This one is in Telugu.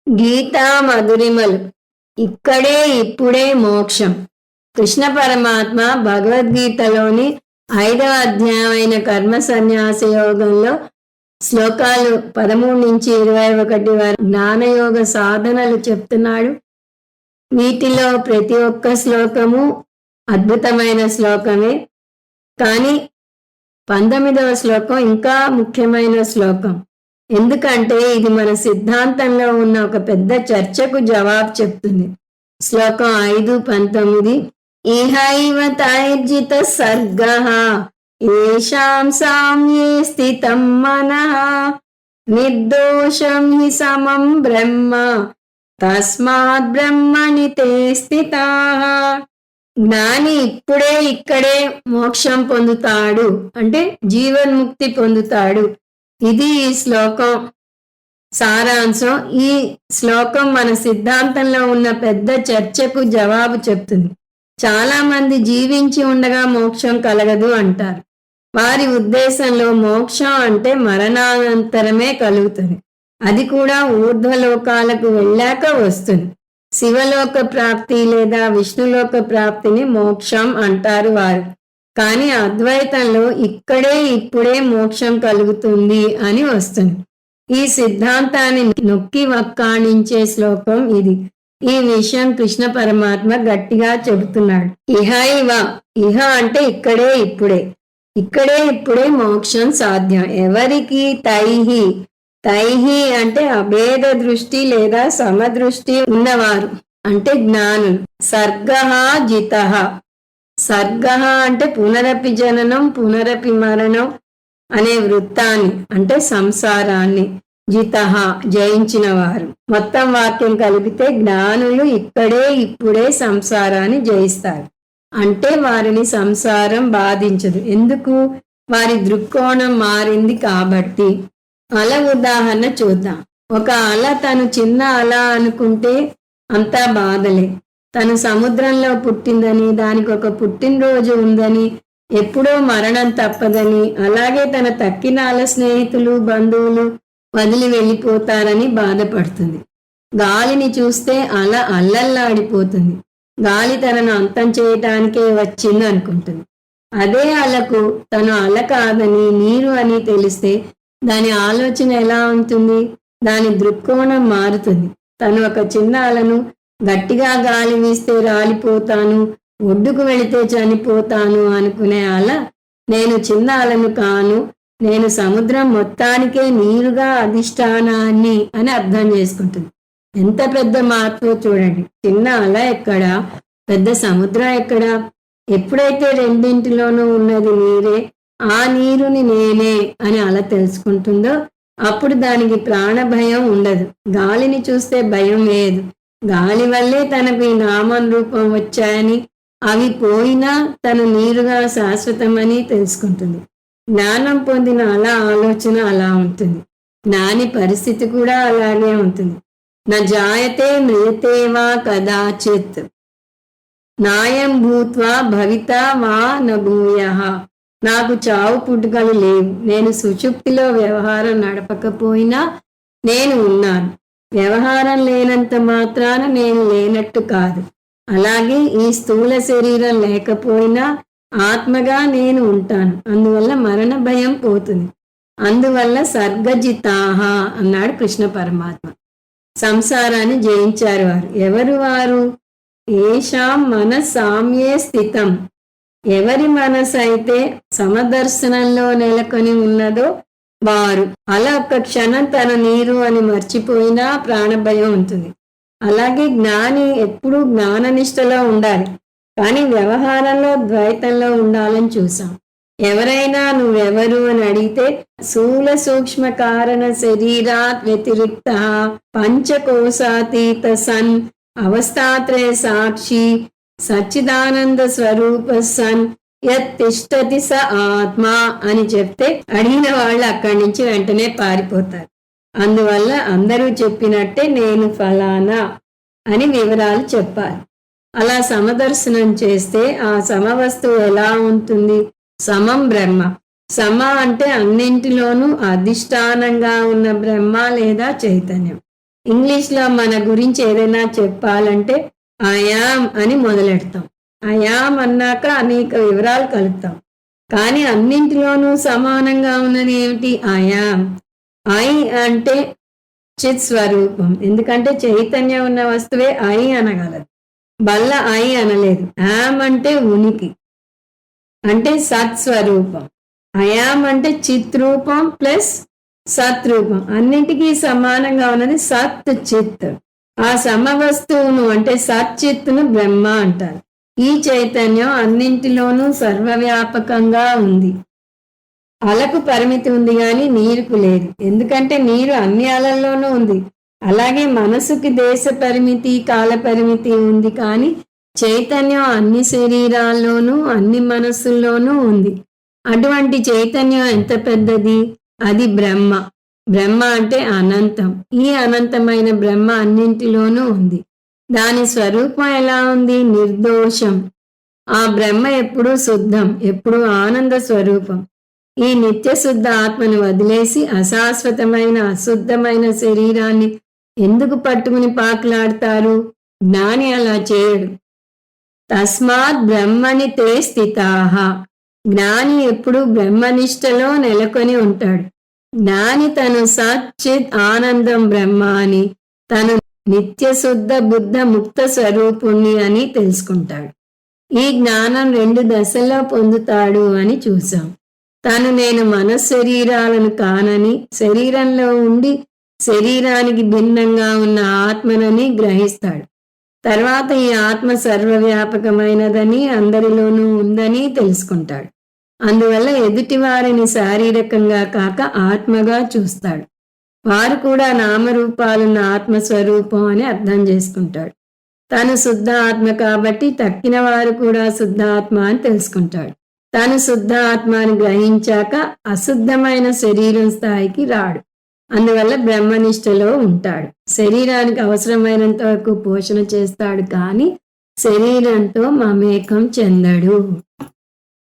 గీతా మధురిమలు ఇక్కడే ఇప్పుడే మోక్షం. కృష్ణ పరమాత్మ భగవద్గీతలోని 5వ అధ్యాయమైన కర్మ సన్యాస యోగంలో శ్లోకాలు 13 నుంచి 21 వరకు జ్ఞానయోగ సాధనలు చెప్తున్నాడు. వీటిలో ప్రతి ఒక్క శ్లోకము అద్భుతమైన శ్లోకమే. కానీ 19వ శ్లోకం ఇంకా ముఖ్యమైన శ్లోకం. ఎందుకంటే ఇది మన సిద్ధాంతంలో ఉన్న ఒక పెద్ద చర్చకు జవాబు చెప్తుంది. శ్లోకం 5:19 ఇహైవ తైర్జిత సర్గః ఏషాం సామ్యే స్థితం మనః నిర్దోషం హి సమం బ్రహ్మ తస్మాత్ బ్రహ్మణి తే స్థితాః. జ్ఞాని ఇప్పుడే ఇక్కడే మోక్షం పొందుతాడు, అంటే జీవన్ముక్తి పొందుతాడు. ఇది ఈ శ్లోకం సారాంశం. ఈ శ్లోకం మన సిద్ధాంతంలో ఉన్న పెద్ద చర్చకు జవాబు చెప్తుంది. చాలా మంది జీవించి ఉండగా మోక్షం కలగదు అంటారు. వారి ఉద్దేశంలో మోక్షం అంటే మరణానంతరమే కలుగుతుంది. అది కూడా ఊర్ధ్వలోకాలకు వెళ్ళాక వస్తుంది. శివలోక ప్రాప్తి లేదా విష్ణులోక ప్రాప్తిని మోక్షం అంటారు వారు. కానీ అద్వైతంలో ఇక్కడే ఇప్పుడే మోక్షం కలుగుతుంది అని వస్తుంది. ఈ సిద్ధాంతాన్ని నొక్కి వక్కాణించే శ్లోకం ఇది. ఈ విషయం కృష్ణ పరమాత్మ గట్టిగా చెబుతున్నాడు. ఇహ ఇవ, ఇహ అంటే ఇక్కడే ఇప్పుడే, ఇక్కడే ఇప్పుడే మోక్షం సాధ్యం. ఎవరికి? తైహి. తైహి అంటే అభేద దృష్టి లేదా సమదృష్టి ఉన్నవారు, అంటే జ్ఞానులు. సర్గః జితః. సర్గః అంటే పునరపి జననం పునరపి మరణం అనే వృత్తాన్ని, అంటే సంసారాన్ని. జితః జయించిన వారు. మొత్తం వాక్యం కలిపితే జ్ఞానులు ఇక్కడే ఇప్పుడే సంసారాన్ని జయిస్తారు. అంటే వారిని సంసారం బాధించదు. ఎందుకు? వారి దృక్కోణం మారింది కాబట్టి. అల ఉదాహరణ చూద్దాం. ఒక అల తను చిన్న అల అనుకుంటే అంతా బాధలే. తను సముద్రంలో పుట్టిందని, దానికి ఒక పుట్టినరోజు ఉందని, ఎప్పుడో మరణం తప్పదని, అలాగే తన తక్కిన అల స్నేహితులు బంధువులు వదిలి వెళ్ళిపోతారని బాధపడుతుంది. గాలిని చూస్తే అల అల్లల్లాడిపోతుంది. గాలి తనను అంతం చేయటానికే వచ్చింది అనుకుంటుంది. అదే అలకు తను అల కాదని నీరు అని తెలిస్తే దాని ఆలోచన ఎలా ఉంటుంది? దాని దృక్కోణం మారుతుంది. తను ఒక చిన్న అలను గట్టిగా గాలి వీస్తే రాలిపోతాను, ఒడ్డుకు వెళితే చనిపోతాను అనుకునే అల నేను చిన్న అలను కాను, నేను సముద్రం మొత్తానికే నీరుగా అధిష్టానాన్ని అని అర్థం చేసుకుంటుంది. ఎంత పెద్ద మార్పు చూడండి. చిన్న అల ఎక్కడా, పెద్ద సముద్రం ఎక్కడా? ఎప్పుడైతే రెండింటిలోనూ ఉన్నది నీరే, ఆ నీరుని నేనే అని అల తెలుసుకుంటుందో అప్పుడు దానికి ప్రాణ భయం ఉండదు. గాలిని చూస్తే భయం లేదు. గాలి వల్లే తనకు ఈ నామం రూపం వచ్చాయని, అవి పోయినా తను నీరుగా శాశ్వతమని తెలుసుకుంటుంది. జ్ఞానం పొందిన అలా ఆలోచన అలా ఉంటుంది. జ్ఞాని పరిస్థితి కూడా అలాగే ఉంటుంది. న జాయతే మ్రియతే వా కదాచిత్ నాయం భూత్వా భవితా వా నభూయః. నాకు చావు పుట్టుకలు లేవు. నేను సుషుప్తిలో వ్యవహారం నడపకపోయినా నేను ఉన్నాను. వ్యవహారం లేనంత మాత్రాన నేను లేనట్టు కాదు. అలాగే ఈ స్థూల శరీరం లేకపోయినా ఆత్మగా నేను ఉంటాను. అందువల్ల మరణ భయం పోతుంది. అందువల్ల సర్గజితాహ అన్నాడు కృష్ణ పరమాత్మ. సంసారాన్ని జయించారు వారు. ఎవరు వారు? ఏషాం మన సామ్యే స్థితం. ఎవరి మనసు అయితే సమదర్శనంలో నెలకొని ఉన్నదో వారు. అలా ఒక్క క్షణం తన నీరు అని మర్చిపోయినా ప్రాణభయం ఉంటుంది. అలాగే జ్ఞాని ఎప్పుడూ జ్ఞాననిష్టలో ఉండాలి, కానీ వ్యవహారంలో ద్వైతంలో ఉండాలని చూసాం. ఎవరైనా నువ్వెవరు అని అడిగితే స్థూల సూక్ష్మ కారణ శరీరాత్ వ్యతిరిక్త పంచకోశాతీత సన్ అవస్థాత్రయ సాక్షి సచ్చిదానంద స్వరూప సన్ యత్ తిష్టతి స ఆత్మ అని చెప్తే అడిగిన వాళ్ళు అక్కడి నుంచి వెంటనే పారిపోతారు. అందువల్ల అందరూ చెప్పినట్టే నేను ఫలానా అని వివరాలు చెప్పాలి. అలా సమదర్శనం చేస్తే ఆ సమవస్తువు ఎలా ఉంటుంది? సమం బ్రహ్మ. సమ అంటే అన్నింటిలోనూ అధిష్టానంగా ఉన్న బ్రహ్మ లేదా చైతన్యం. ఇంగ్లీష్లో మన గురించి ఏదైనా చెప్పాలంటే ఐయామ్ అని మొదలెడతాం. ఐయామ్ అన్నాక అనేక వివరాలు కలుపుతాం. కానీ అన్నింటిలోనూ సమానంగా ఉన్నది ఏమిటి? ఐయామ్. ఐ అంటే చిత్ స్వరూపం. ఎందుకంటే చైతన్యం ఉన్న వస్తువే ఐ అనగలదు. బల్ల ఐ అనలేదు. యామ్ అంటే ఉనికి, అంటే సత్ స్వరూపం. అయామ్ అంటే చిత్ రూపం ప్లస్ సత్ రూపం. అన్నింటికీ సమానంగా ఉన్నది సత్ చిత్. ఆ సమవస్తువును అంటే సత్ చిత్తును బ్రహ్మ అంటారు. ఈ చైతన్యం అన్నింటిలోనూ సర్వవ్యాపకంగా ఉంది. అలకు పరిమితి ఉంది కానీ నీరుకు లేదు. ఎందుకంటే నీరు అన్ని అలల్లోనూ ఉంది. అలాగే మనసుకి దేశ పరిమితి, కాల పరిమితి ఉంది. కానీ చైతన్యం అన్ని శరీరాల్లోనూ అన్ని మనస్సుల్లోనూ ఉంది. అటువంటి చైతన్యం ఎంత పెద్దది? అది బ్రహ్మ. బ్రహ్మ అంటే అనంతం. ఈ అనంతమైన బ్రహ్మ అన్నింటిలోనూ ఉంది. దాని స్వరూపం ఎలా ఉంది? నిర్దోషం. ఆ బ్రహ్మ ఎప్పుడూ శుద్ధం, ఎప్పుడూ ఆనంద స్వరూపం. ఈ నిత్య శుద్ధ ఆత్మను వదిలేసి అశాశ్వతమైన అశుద్ధమైన శరీరాన్ని ఎందుకు పట్టుకుని పాకులాడతారు? జ్ఞాని అలా చేయడు. తస్మాత్ బ్రహ్మని తే స్థితాః. జ్ఞాని ఎప్పుడు బ్రహ్మనిష్టలో నెలకొని ఉంటాడు. జ్ఞాని తను సచ్చిత్ ఆనందం బ్రహ్మ అని, తను నిత్య శుద్ధ బుద్ధ ముక్త స్వరూపుణ్ణి అని తెలుసుకుంటాడు. ఈ జ్ఞానం 2 దశల్లో పొందుతాడు అని చూసాం. తను నేను మనశరీరాలను కానని, శరీరంలో ఉండి శరీరానికి భిన్నంగా ఉన్న ఆత్మనని గ్రహిస్తాడు. తర్వాత ఈ ఆత్మ సర్వవ్యాపకమైనదని, అందరిలోనూ ఉందని తెలుసుకుంటాడు. అందువల్ల ఎదుటి వారిని శారీరకంగా కాక ఆత్మగా చూస్తాడు. వారు కూడా నామరూపాలున్న ఆత్మస్వరూపం అని అర్థం చేసుకుంటాడు. తను శుద్ధ ఆత్మ కాబట్టి తక్కిన వారు కూడా శుద్ధ ఆత్మ అని తెలుసుకుంటాడు. తాను శుద్ధ ఆత్మ అని గ్రహించాక అశుద్ధమైన శరీరం స్థాయికి రాడు. అందువల్ల బ్రహ్మనిష్టలో ఉంటాడు. శరీరానికి అవసరమైనంత వరకు పోషణ చేస్తాడు కానీ శరీరంతో మమేకం చెందడు.